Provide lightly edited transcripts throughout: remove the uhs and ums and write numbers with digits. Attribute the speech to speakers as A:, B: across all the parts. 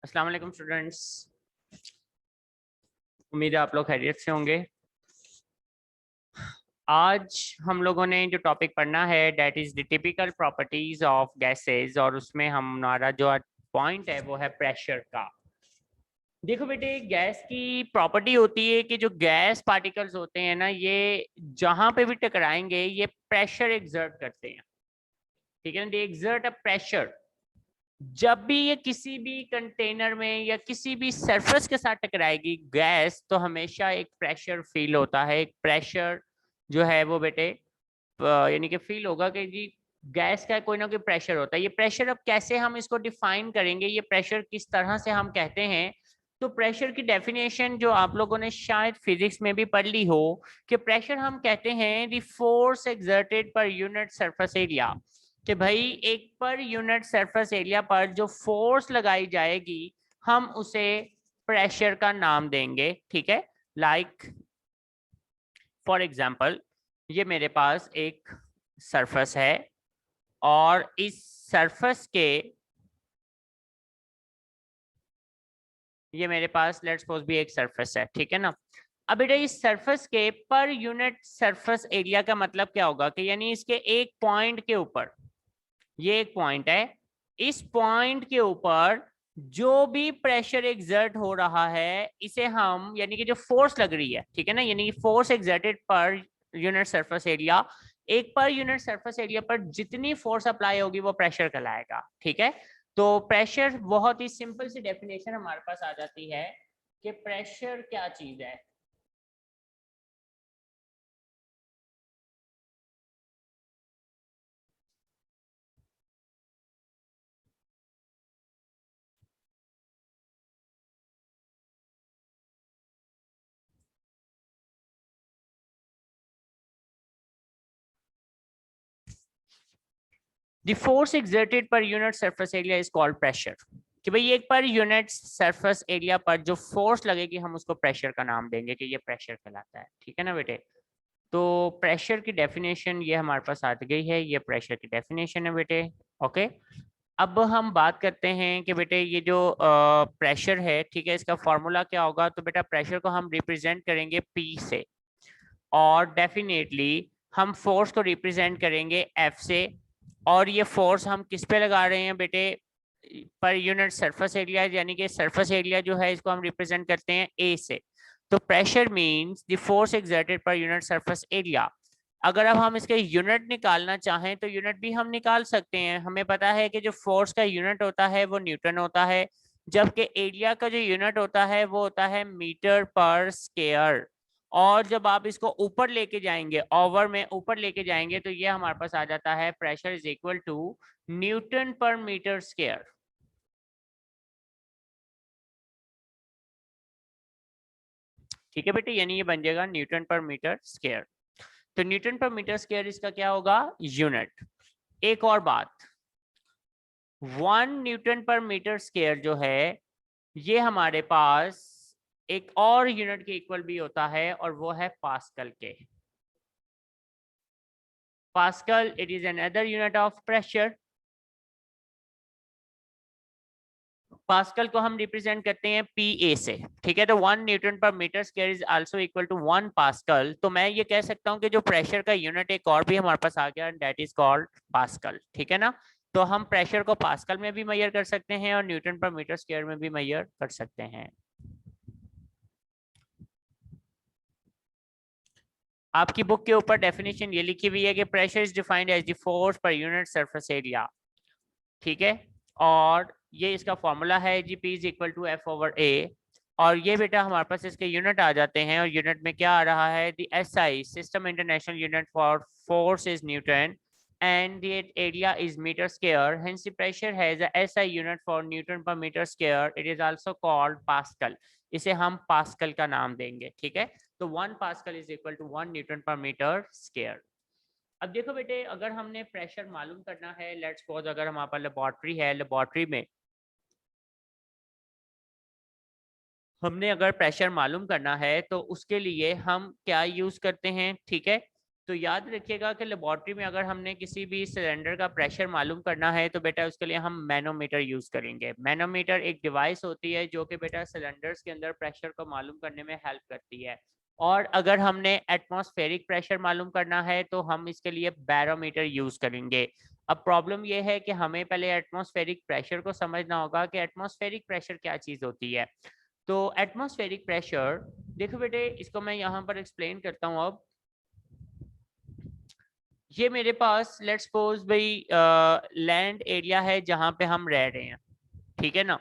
A: अस्सलाम वालेकुम स्टूडेंट्स, उम्मीद है आप लोग खैरियत से होंगे। आज हम लोगों ने जो टॉपिक पढ़ना है that is the typical properties of gases, और उसमें हमारा जो पॉइंट है वो है प्रेशर का। देखो बेटे, गैस की प्रॉपर्टी होती है कि जो गैस पार्टिकल्स होते हैं ना, ये जहां पे भी टकराएंगे ये प्रेशर एक्सर्ट करते हैं। ठीक है ना, दे एक्सर्ट अ प्रेशर। जब भी ये किसी भी कंटेनर में या किसी भी सरफेस के साथ टकराएगी गैस, तो हमेशा एक प्रेशर फील होता है। एक प्रेशर जो है वो बेटे यानी कि फील होगा कि जी गैस का कोई ना कोई प्रेशर होता है। ये प्रेशर अब कैसे हम इसको डिफाइन करेंगे, ये प्रेशर किस तरह से हम कहते हैं, तो प्रेशर की डेफिनेशन जो आप लोगों ने शायद फिजिक्स में भी पढ़ ली हो कि प्रेशर हम कहते हैं द फोर्स एक्सर्टेड पर यूनिट सरफेस एरिया। कि भाई एक पर यूनिट सरफेस एरिया पर जो फोर्स लगाई जाएगी हम उसे प्रेशर का नाम देंगे। ठीक है, लाइक फॉर एग्जांपल ये मेरे पास एक सरफेस है और इस सरफेस के ये मेरे पास लेट्स सपोज भी एक सरफेस है। ठीक है ना, अब बेटा इस सरफेस के पर यूनिट सरफेस एरिया का मतलब क्या होगा कि यानी इसके एक पॉइंट के ऊपर, ये एक पॉइंट है, इस पॉइंट के ऊपर जो भी प्रेशर एक्सर्ट हो रहा है इसे हम यानी कि जो फोर्स लग रही है, ठीक है ना, यानी कि फोर्स एक्सर्टेड पर यूनिट सरफेस एरिया, एक पर यूनिट सरफेस एरिया पर जितनी फोर्स अप्लाई होगी वो प्रेशर कहलाएगा। ठीक है, तो प्रेशर बहुत ही सिंपल सी डेफिनेशन हमारे पास आ जाती है कि प्रेशर क्या चीज है। द फोर्स एक्सर्टेड पर unit surface area is called pressure. कि भाई एक पर यूनिट सरफेस एरिया पर जो फोर्स लगेगी हम उसको प्रेशर का नाम देंगे कि ये प्रेशर कहलाता है। ठीक है ना बेटे, तो प्रेशर की डेफिनेशन ये हमारे पास आ गई है, ये प्रेशर की डेफिनेशन है बेटे। ओके, अब हम बात करते हैं कि बेटे ये जो प्रेशर है, ठीक है, इसका फॉर्मूला क्या होगा। तो बेटा प्रेशर को हम रिप्रेजेंट करेंगे पी से, और डेफिनेटली हम फोर्स को रिप्रेजेंट करेंगे एफ से। और ये फोर्स हम किस पे लगा रहे हैं बेटे, पर यूनिट सरफेस एरिया, यानी कि सरफेस एरिया जो है इसको हम रिप्रेजेंट करते हैं ए से। तो pressure means the force exerted पर यूनिट सरफेस एरिया। अगर अब हम इसके यूनिट निकालना चाहें तो यूनिट भी हम निकाल सकते हैं। हमें पता है कि जो फोर्स का यूनिट होता है वो न्यूटन होता है, जबकि एरिया का जो यूनिट होता है वो होता है मीटर पर स्क्वायर। और जब आप इसको ऊपर लेके जाएंगे, ओवर में ऊपर लेके जाएंगे, तो ये हमारे पास आ जाता है pressure is equal to newton per metre square. ठीक है बेटे, यानी ये बन जाएगा न्यूटन पर मीटर स्क्वायर। तो न्यूटन पर मीटर स्क्वायर इसका क्या होगा, यूनिट। एक और बात, 1 न्यूटन पर मीटर स्क्वायर जो है ये हमारे पास एक और यूनिट के इक्वल भी होता है और वो है पास्कल के। Pascal it is another unit of pressure. Pascal को हम रिप्रेजेंट करते हैं पी ए से। ठीक है, तो 1 newton per metre square is also equal to 1 pascal. तो मैं ये कह सकता हूँ कि जो प्रेशर का यूनिट एक और भी हमारे पास आ गया, दैट इज कॉल्ड पास्कल। ठीक है ना, तो हम प्रेशर को पास्कल में भी मेजर कर सकते हैं और न्यूटन पर मीटर स्क्वायर में भी मेजर कर सकते हैं। आपकी बुक के ऊपर डेफिनेशन ये लिखी हुई है कि pressure is defined as the force per unit surface area. ठीक है, और ये इसका फॉर्मूला है जी, P is equal to F over A. और ये बेटा हमारे पास इसके यूनिट आ जाते हैं, और यूनिट में क्या आ रहा है, the SI system international unit for force is Newton and the area is meter square, hence the pressure has a SI unit for Newton per meter square, it is also called Pascal। इसे हम pascal का नाम देंगे। ठीक है, तो 1 pascal is equal to 1 newton per metre square. अब देखो बेटे, अगर हमने प्रेशर मालूम करना है, लेट्स सपोज अगर हमारे पास लेबोरेटरी है, लेबोरेटरी में हमने अगर प्रेशर मालूम करना है तो उसके लिए हम क्या यूज करते हैं। ठीक है, तो याद रखिएगा कि लेबोरेटरी में अगर हमने किसी भी सिलेंडर का प्रेशर मालूम करना है तो बेटा उसके लिए हम मैनोमीटर यूज करेंगे। मैनोमीटर एक डिवाइस होती है जो कि बेटा सिलेंडर्स के अंदर प्रेशर को मालूम करने में हेल्प करती है। और अगर हमने एटमॉस्फेरिक प्रेशर मालूम करना है तो हम इसके लिए बैरोमीटर यूज करेंगे। अब प्रॉब्लम यह है कि हमें पहले एटमॉस्फेरिक प्रेशर को समझना होगा कि एटमॉस्फेरिक प्रेशर क्या चीज होती है। तो एटमॉस्फेरिक प्रेशर, देखो बेटे इसको मैं यहाँ पर एक्सप्लेन करता हूँ। अब ये मेरे पास लेट्स सपोज भाई लैंड एरिया है जहां पे हम रह रहे हैं, ठीक है ना।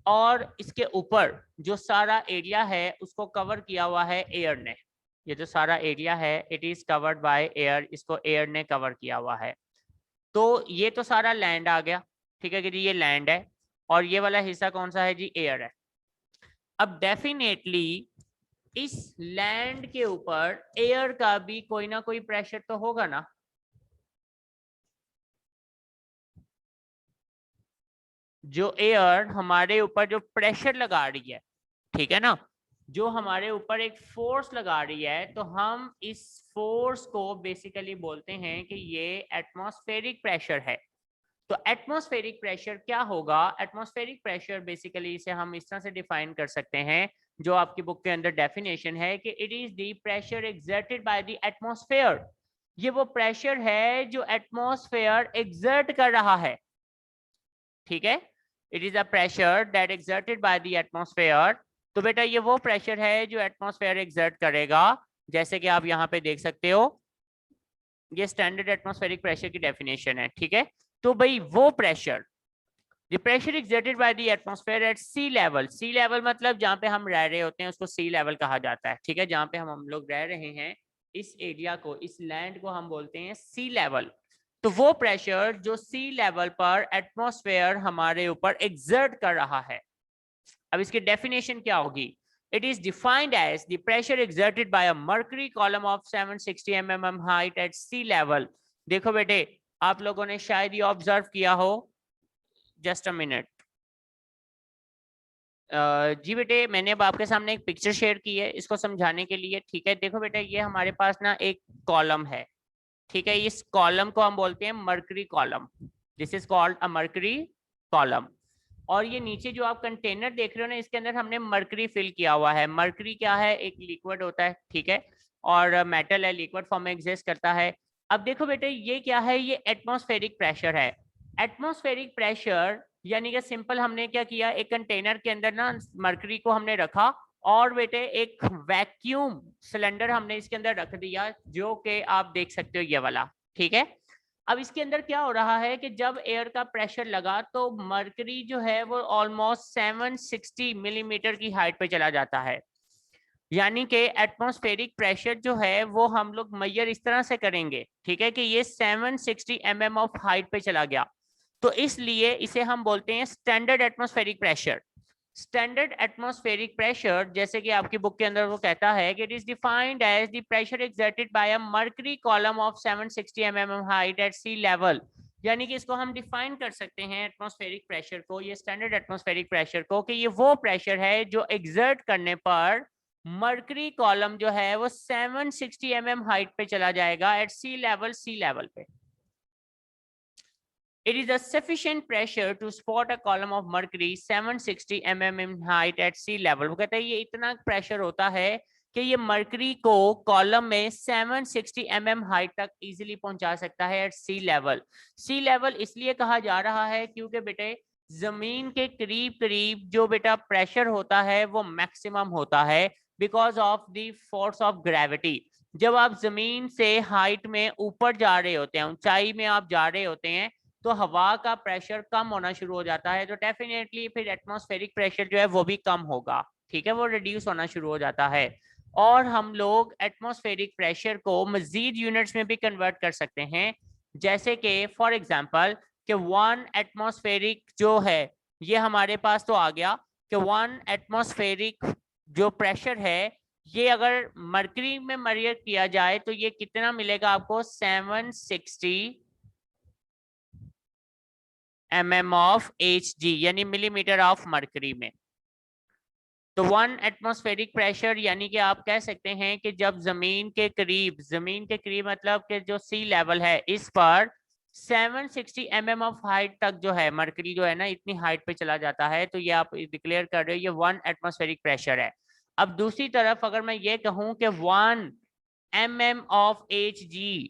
A: और इसके ऊपर जो सारा एरिया है उसको कवर किया हुआ है एयर ने। ये जो सारा एरिया है it is covered by air, इसको एयर ने कवर किया हुआ है। तो ये तो सारा लैंड आ गया, ठीक है कि जी ये लैंड है। और ये वाला हिस्सा कौन सा है जी, एयर है। अब डेफिनेटली इस लैंड के ऊपर एयर का भी कोई ना कोई प्रेशर तो होगा ना। जो एयर हमारे ऊपर जो प्रेशर लगा रही है, ठीक है ना, जो हमारे ऊपर एक फोर्स लगा रही है, तो हम इस फोर्स को बेसिकली बोलते हैं कि ये एटमॉस्फेरिक प्रेशर है। तो एटमॉस्फेरिक प्रेशर क्या होगा? एटमॉस्फेरिक प्रेशर बेसिकली इसे हम इस तरह से डिफाइन कर सकते हैं, जो आपकी बुक के अंदर डेफिनेशन है कि it is the pressure exerted by the atmosphere. ये वो प्रेशर है जो एटमॉस्फेयर एक्सर्ट कर रहा है, ठीक है। It is a pressure that exerted by the atmosphere. तो बेटा ये वो प्रेशर है जो एटमॉस्फेयर एक्सर्ट करेगा, जैसे कि आप यहाँ पे देख सकते हो। ये स्टैंडर्ड एटमॉस्फेरिक प्रेशर की डेफिनेशन है, ठीक है। तो भाई वो pressure, the pressure exerted by the atmosphere at sea level, sea level मतलब जहाँ पे हम रह रहे होते हैं उसको sea level कहा जाता है, ठीक है। जहाँ पे हम लोग रह रहे हैं इस एरिया को, इस लैंड को हम बोलते हैं sea level। तो वो प्रेशर जो sea level पर एटमॉस्फेयर हमारे ऊपर exert कर रहा है। अब इसकी डेफिनेशन क्या होगी? It is defined as the pressure exerted by a mercury column of 760 mm height at sea level। देखो बेटे आप लोगों ने शायद ये ऑब्जर्व किया हो, जस्ट अ मिनट। जी बेटे मैंने अब आपके सामने एक पिक्चर शेयर की है इसको समझाने के लिए, ठीक है। देखो बेटे ये हमारे पास ना एक कॉलम है, ठीक है। इस कॉलम को हम बोलते हैं mercury column. This is called a mercury column. और ये नीचे जो आप कंटेनर देख रहे हो ना, इसके अंदर हमने मर्करी फिल किया हुआ है। मर्करी क्या है? एक लिक्विड होता है, ठीक है। और मेटल है, लिक्विड फॉर्म में एग्जिस्ट करता है। अब देखो बेटे ये क्या है? ये एटमॉस्फेरिक प्रेशर है। एटमॉस्फेरिक प्रेशर यानी कि सिंपल हमने क्या किया, एक कंटेनर के अंदर ना मर्करी को हमने रखा, और बेटे एक वैक्यूम सिलेंडर हमने इसके अंदर रख दिया, जो कि आप देख सकते हो ये वाला, ठीक है। अब इसके अंदर क्या हो रहा है कि जब एयर का प्रेशर लगा तो मर्करी जो है वो ऑलमोस्ट 760 मिलीमीटर की हाइट पे चला जाता है। यानी कि एटमॉस्फेरिक प्रेशर जो है वो हम लोग मेजर इस तरह से करेंगे, ठीक है, कि ये 760 mm ऑफ हाइट पे चला गया। तो इसलिए इसे हम बोलते हैं standard atmospheric pressure. Standard atmospheric pressure जैसे कि आपकी बुक के अंदर वो कहता है कि it is defined as the pressure exerted by a mercury column of 760 mm height at sea level. यानी कि इसको हम डिफाइन कर सकते हैं एटमॉस्फेरिक प्रेशर को, ये स्टैंडर्ड एटमॉस्फेरिक प्रेशर को, कि ये वो प्रेशर है जो एक्सर्ट करने पर मर्करी कॉलम जो है वो 760 mm हाइट पे चला जाएगा एट सी लेवल पे। It is a sufficient pressure to spot a column of mercury 760 mm in height at sea level। वो कहते हैं ये इतना प्रेशर होता है कि ये मर्करी को कॉलम में 760 mm हाइट तक इजीली पहुंचा सकता है एट सी लेवल। सी लेवल इसलिए कहा जा रहा है क्योंकि बेटे जमीन के करीब करीब जो बेटा प्रेशर होता है वो मैक्सिमम होता है because of the force of gravity. जब आप जमीन से हाइट में ऊपर जा रहे होते हैं, ऊंचाई में आप जा रहे होते हैं, तो हवा का प्रेशर कम होना शुरू हो जाता है, तो डेफिनेटली फिर एटमॉस्फेरिक प्रेशर जो है वो भी कम होगा, ठीक है, वो रिड्यूस होना शुरू हो जाता है। और हम लोग एटमॉस्फेरिक प्रेशर को मजीद यूनिट्स में भी कन्वर्ट कर सकते हैं, जैसे कि फॉर एग्जांपल कि 1 एटमॉस्फेरिक जो है ये हमारे पास तो आ गया कि 1 एटमॉस्फेरिक जो प्रेशर है ये अगर मर्करी में मेजर किया जाए तो ये कितना मिलेगा आपको? 760 mm ऑफ Hg यानी मिलीमीटर ऑफ मर्करी में। तो 1 एटमॉस्फेरिक प्रेशर यानी कि आप कह सकते हैं कि जब जमीन के करीब मतलब कि जो सी लेवल है इस पर 760 mm ऑफ हाइट तक जो है मरकरी जो है ना इतनी हाइट पे चला जाता है, तो ये आप डिक्लेयर कर रहे हो ये 1 एटमॉस्फेरिक प्रेशर है। अब दूसरी तरफ अगर मैं ये कहूं कि 1 mm ऑफ Hg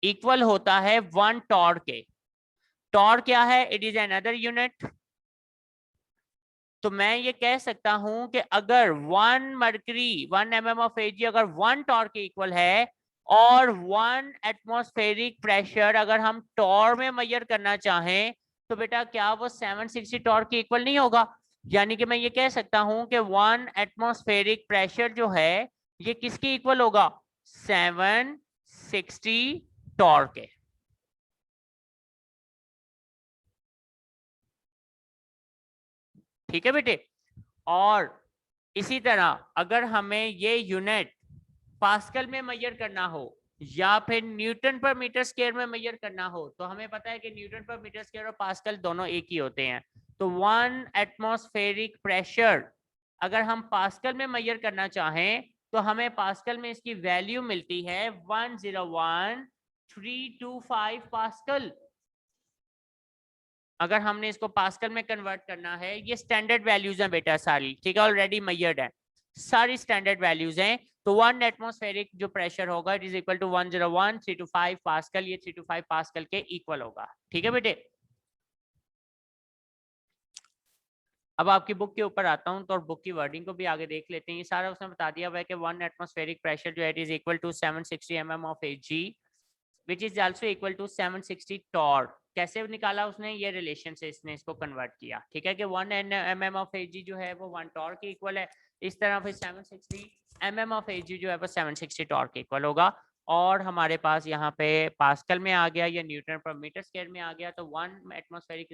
A: इक्वल होता है 1 टॉर के। टॉर क्या है? It is another unit. तो मैं ये कह सकता हूं कि अगर 1 मरकरी 1 mm ऑफ Hg अगर 1 टॉर के इक्वल है और 1 एटमॉस्फेरिक प्रेशर अगर हम टॉर में मेजर करना चाहें तो बेटा क्या वो 760 टॉर के इक्वल नहीं होगा? यानी कि मैं ये कह सकता हूं कि 1 एटमॉस्फेरिक प्रेशर जो है ये किसके इक्वल होगा? 760 टॉर के। ठीक है बेटे। और इसी तरह अगर हमें ये यूनिट पास्कल में मेजर करना हो या फिर न्यूटन पर मीटर स्क्वायर में मेजर करना हो तो हमें पता है कि न्यूटन पर मीटर स्क्वायर और पास्कल दोनों एक ही होते हैं। तो 1 एटमॉस्फेरिक प्रेशर अगर हम पास्कल में मेजर करना चाहें तो हमें पास्कल में इसकी वैल्यू मिलती है 101325 पास्कल। अगर हमने इसको पास्कल में कन्वर्ट करना है, ये स्टैंडर्ड वैल्यूज हैं बेटा सारी, ठीक है, ऑलरेडी मेजर्ड है, सारी स्टैंडर्ड वैल्यूज हैं। तो 1 एटमॉस्फेरिक जो प्रेशर होगा it is equal to 101325 pascal, ये 325 पास्कल के इक्वल होगा। ठीक है बेटे। अब आपकी बुक के ऊपर आता हूं तो बुक की वर्डिंग को भी आगे देख लेते हैं। ये सारा उसने बता दिया हुआ है कि 1 एटमॉस्फेरिक प्रेशर जो है it is equal to 760 mm of Hg which is also equal to 760 torque. कैसे निकाला उसने? ये रिलेशन से इसने इसको कन्वर्ट किया। ठीक है कि 1 mm ऑफ Hg जो है वो 1 टॉर्क के इक्वल है, इस तरह फिर 760 mm ऑफ Hg जो है वो 760 टॉर्क के इक्वल होगा। और हमारे पास यहाँ पे पास्कल में आ गया या न्यूटन पर मीटर स्क्वायर में आ गया, तो 1 atmospheric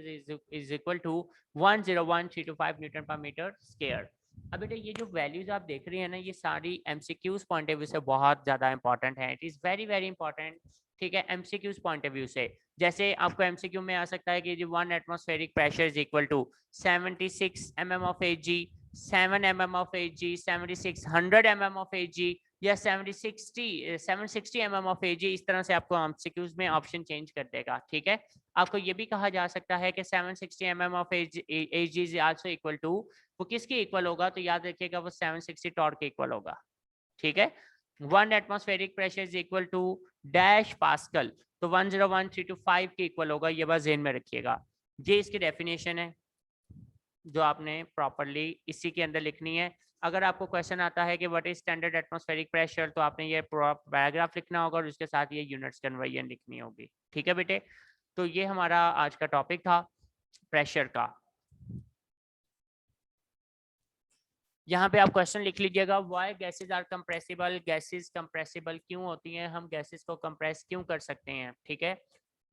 A: is equal to 101325 newton per metre square. अब बेटा ये जो वैल्यूज आप देख रहे हैं ना ये सारी एमसीक्यूज पॉइंट ऑफ व्यू से बहुत ज्यादा इंपॉर्टेंट है। It is very very important. ठीक है, एमसीक्यूज पॉइंट ऑफ व्यू से जैसे आपको एमसीक्यू में आ सकता है कि 1 atmospheric pressure is equal to 76 mm of Hg, 7 mm of Hg, 7600 mm of Hg या 760 mm ऑफ Hg। इस तरह से आपको एमसीक्यूज में ऑप्शन चेंज कर देगा। ठीक है, आपको ये भी कहा जा सकता है कि 760 mm of Hg is also equal to, वो किसके इक्वल होगा? तो याद रखिएगा वो 760 टॉर्क के इक्वल होगा। ठीक है, 1 atmospheric pressure is equal to dash pascal, तो 101325 के इक्वल होगा। ये बात ज़हन में रखिएगा। ये इसकी डेफिनेशन है जो आपने प्रॉपरली इसी के अंदर लिखनी है। अगर आपको क्वेश्चन आता है कि what is standard atmospheric pressure तो आपने ये पैराग्राफ लिखना होगा और उसके साथ ये यूनिट्स कन्वर्जन लिखनी होगी। ठीक है बेटे, तो ये हमारा आज का टॉपिक था प्रेशर का। यहाँ पे आप क्वेश्चन लिख लीजिएगा, why gases are compressible, gases compressible क्यों होती हैं, हम गैसेस को कंप्रेस क्यों कर सकते हैं। ठीक है,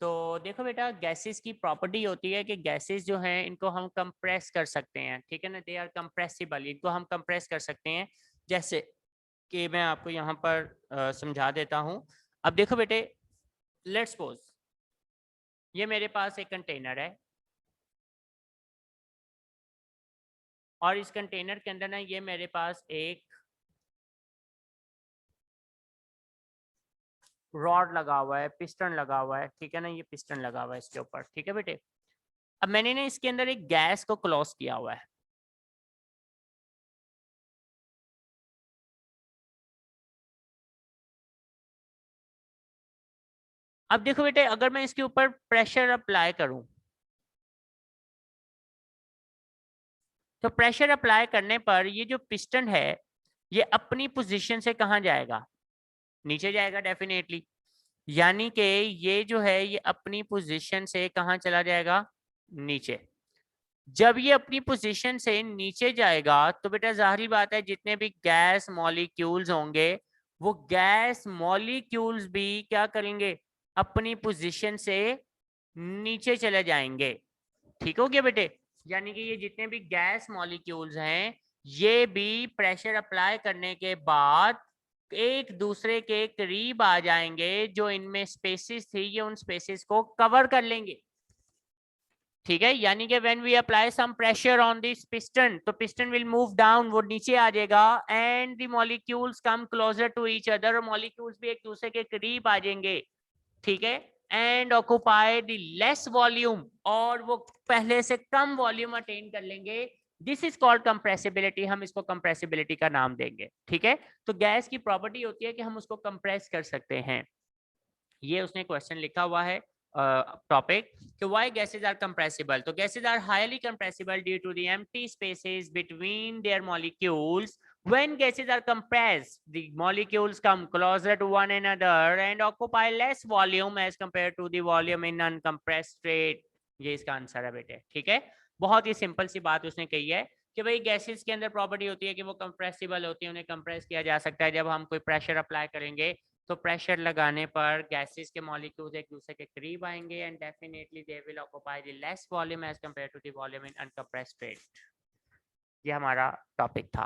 A: तो देखो बेटा गैसेस की प्रॉपर्टी होती है कि गैसेस जो हैं इनको हम कंप्रेस कर सकते हैं। ठीक है ना, दे आर कंप्रेसिबल, इनको हम कंप्रेस कर सकते हैं। जैसे कि मैं आपको यहाँ पर समझा देता हूँ। अब देखो बेटे, लेट्स सपोज ये मेरे पास एक कंटेनर है और इस कंटेनर के अंदर ना ये मेरे पास एक रॉड लगा हुआ है, पिस्टन लगा हुआ है। ठीक है ना, ये पिस्टन लगा हुआ है इसके ऊपर। ठीक है बेटे, अब मैंने ना इसके अंदर एक गैस को क्लोज किया हुआ है। अब देखो बेटे, अगर मैं इसके ऊपर प्रेशर अप्लाई करूं तो प्रेशर अप्लाई करने पर ये जो पिस्टन है ये अपनी पोजीशन से कहाँ जाएगा? नीचे जाएगा डेफिनेटली। यानी कि ये जो है ये अपनी पोजीशन से कहाँ चला जाएगा? नीचे। जब ये अपनी पोजीशन से नीचे जाएगा तो बेटा जाहिर बात है जितने भी गैस मॉलिक्यूल्स होंगे वो गैस मॉलिक्यूल्स भी क्या करेंगे? अपनी पोजीशन से नीचे चले जाएंगे। ठीक हो गया बेटे, यानी कि ये जितने भी गैस मॉलिक्यूल्स हैं ये भी प्रेशर अप्लाई करने के बाद एक दूसरे के करीब आ जाएंगे। जो इनमें स्पेसेस थी ये उन स्पेसेस को कवर कर लेंगे। ठीक है, यानी कि when we apply some pressure on this piston, तो पिस्टन विल मूव डाउन, वो नीचे आ जाएगा, and the molecules come closer to each other, molecules भी एक दूसरे के करीब आ जाएंगे, ठीक है, and occupy the less volume, और वो पहले से कम वॉल्यूम अटेन कर लेंगे। दिस इज कॉल्ड कंप्रेसिबिलिटी, हम इसको कंप्रेसिबिलिटी का नाम देंगे, ठीक है। तो गैस की प्रॉपर्टी होती है कि हम उसको कंप्रेस कर सकते हैं। ये उसने क्वेश्चन लिखा हुआ है टॉपिक कि व्हाई गैसेस आर कंप्रेसिबल। तो gases are highly compressible due to the empty spaces between their molecules. When gases are compressed, the molecules come closer to one another and occupy less volume as compared to the volume in uncompressed state. ये इसका answer है बेटे, ठीक है। बहुत ही simple सी बात उसने कही है कि भाई गैसेस के अंदर प्रॉपर्टी होती है कि वो कंप्रेसिबल होती है, उन्हें कंप्रेस किया जा सकता है। जब हम कोई प्रेशर अप्लाई करेंगे तो प्रेशर लगाने पर गैसेस के मॉलिक्यूल्स एक दूसरे के करीब आएंगे and definitely they will occupy the less volume as compare to the volume in uncompressed state. ये हमारा टॉपिक था।